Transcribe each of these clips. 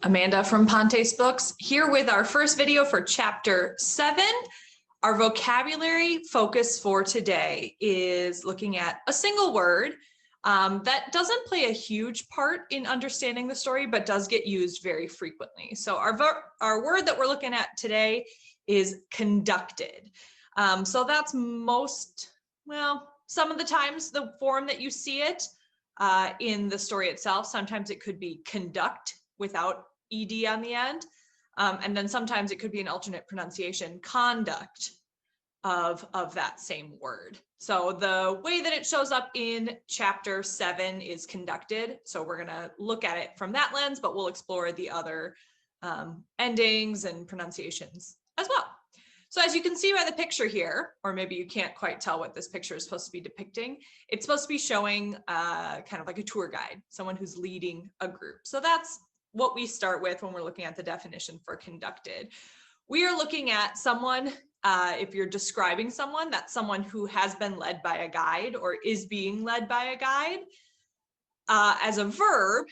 Amanda from Pontes Books, here with our first video for Chapter 7. Our vocabulary focus for today is looking at a single word that doesn't play a huge part in understanding the story, but does get used very frequently. So our word that we're looking at today is conducted. So that's some of the times the form that you see it in the story itself. Sometimes it could be conduct without ed on the end, and then sometimes it could be an alternate pronunciation, conduct of that same word. So the way that it shows up in Chapter 7 is conducted. So we're going to look at it from that lens, but we'll explore the other endings and pronunciations as well. So as you can see by the picture here, or maybe you can't quite tell what this picture is supposed to be depicting, it's supposed to be showing kind of like a tour guide, someone who's leading a group. So that's what we start with when we're looking at the definition for conducted. We are looking at someone, if you're describing someone, that's someone who has been led by a guide or is being led by a guide. As a verb,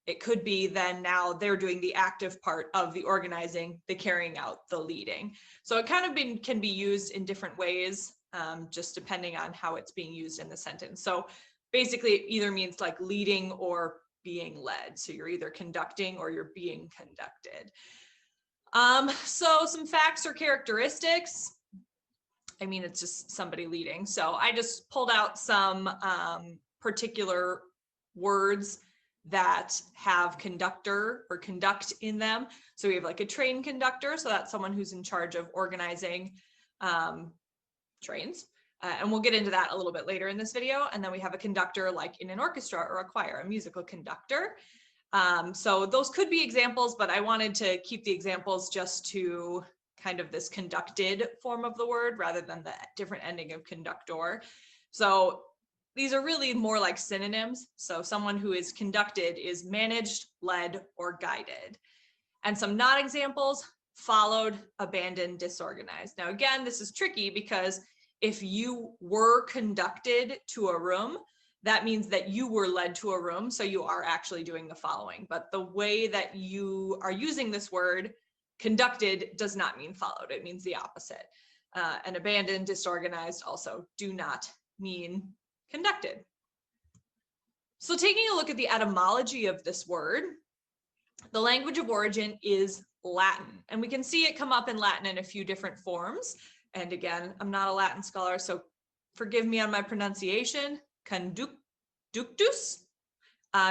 it could be then now they're doing the active part of the organizing, the carrying out, the leading. So it kind of can be used in different ways, just depending on how it's being used in the sentence. So basically it either means like leading or being led. So you're either conducting or you're being conducted. So some facts or characteristics. I mean, it's just somebody leading. So I just pulled out some particular words that have conductor or conduct in them. So we have like a train conductor. So that's someone who's in charge of organizing trains. And we'll get into that a little bit later in this video. And then we have a conductor like in an orchestra or a choir, a musical conductor. So those could be examples, but I wanted to keep the examples just to kind of this conducted form of the word rather than the different ending of conductor. So these are really more like synonyms. So someone who is conducted is managed, led, or guided. And some not examples: followed, abandoned, disorganized. Now, again, this is tricky because if you were conducted to a room, that means that you were led to a room, so you are actually doing the following. But the way that you are using this word, conducted, does not mean followed. It means the opposite. And abandoned, disorganized also do not mean conducted. So taking a look at the etymology of this word, the language of origin is Latin, and we can see it come up in Latin in a few different forms. And again, I'm not a Latin scholar, so forgive me on my pronunciation. Conductus,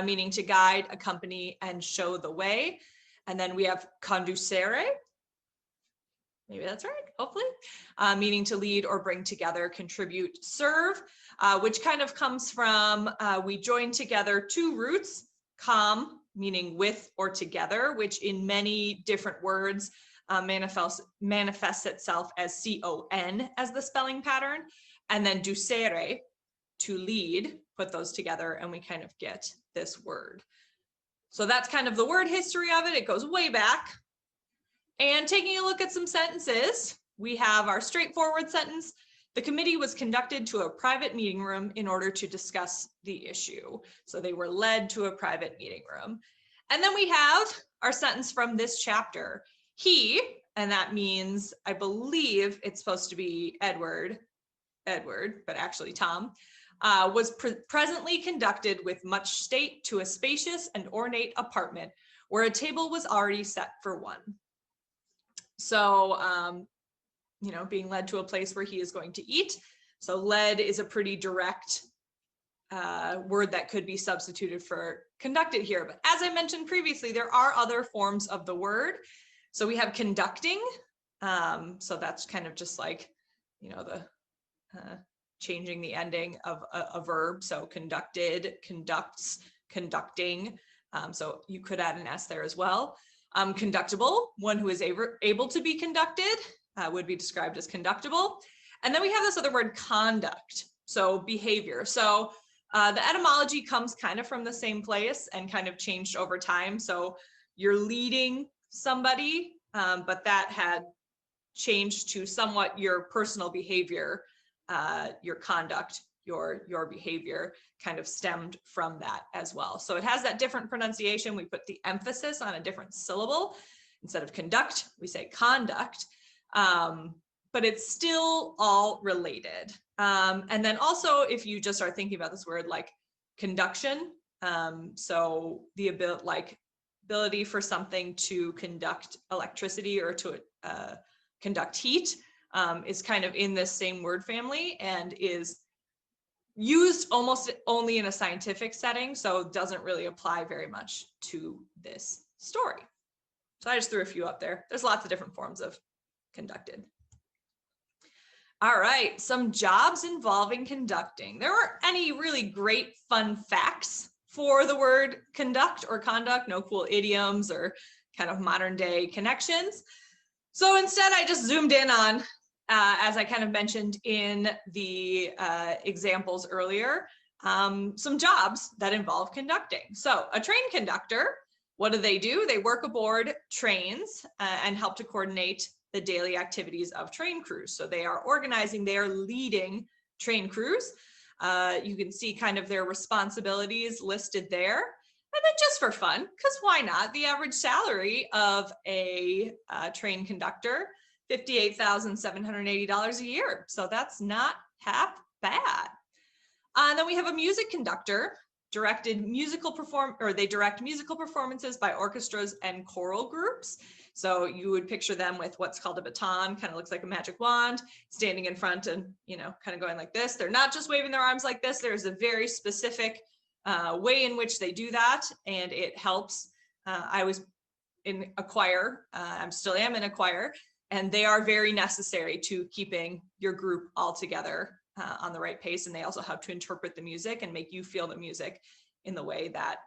meaning to guide, accompany, and show the way. And then we have conducere, maybe that's right, hopefully, meaning to lead or bring together, contribute, serve, which kind of comes from, we join together two roots, meaning with or together, which in many different words manifests itself as C-O-N as the spelling pattern, and then ducere, to lead, put those together, and we kind of get this word. So that's kind of the word history of it. It goes way back. And taking a look at some sentences, we have our straightforward sentence: the committee was conducted to a private meeting room in order to discuss the issue. So they were led to a private meeting room. And then we have our sentence from this chapter: he, and that means, I believe it's supposed to be Edward, but actually Tom, was presently conducted with much state to a spacious and ornate apartment where a table was already set for one. So, being led to a place where he is going to eat. So led is a pretty direct word that could be substituted for conducted here. But as I mentioned previously, there are other forms of the word. So we have conducting. So that's kind of just like, the changing the ending of a verb. So conducted, conducts, conducting. So you could add an S there as well. Conductable, one who is able to be conducted, would be described as conductible. And then we have this other word, conduct. So behavior. So the etymology comes kind of from the same place and kind of changed over time. So you're leading somebody, but that had changed to somewhat your personal behavior, your conduct your behavior kind of stemmed from that as well. So it has that different pronunciation. We put the emphasis on a different syllable. Instead of conduct, we say conduct, but it's still all related. And then also, if you just are thinking about this word like conduction, so the ability for something to conduct electricity or to conduct heat is kind of in this same word family and is used almost only in a scientific setting, so doesn't really apply very much to this story. So I just threw a few up there. There's lots of different forms of conducted. All right, some jobs involving conducting. There aren't any really great fun facts for the word conduct or conduct, no cool idioms or kind of modern day connections. So instead, I just zoomed in on, as I kind of mentioned in the examples earlier, some jobs that involve conducting. So a train conductor, what do? They work aboard trains and help to coordinate the daily activities of train crews. So they are organizing, they are leading train crews. You can see kind of their responsibilities listed there. And then just for fun, because why not? The average salary of a train conductor, $58,780 a year. So that's not half bad. And then we have a music conductor, they direct musical performances by orchestras and choral groups. So you would picture them with what's called a baton, kind of looks like a magic wand, standing in front and, kind of going like this. They're not just waving their arms like this. There's a very specific way in which they do that, and it helps. I was in a choir, I still am in a choir, and they are very necessary to keeping your group all together on the right pace. And they also help to interpret the music and make you feel the music in the way that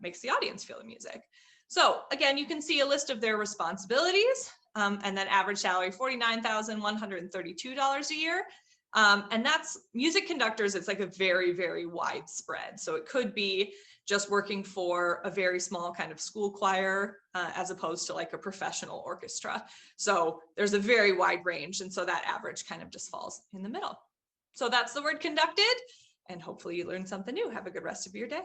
makes the audience feel the music. So again, you can see a list of their responsibilities, and then average salary, $49,132 a year. And that's music conductors. It's like a very, very wide spread. So it could be just working for a very small kind of school choir, as opposed to like a professional orchestra. So there's a very wide range. And so that average kind of just falls in the middle. So that's the word conducted, and hopefully you learned something new. Have a good rest of your day.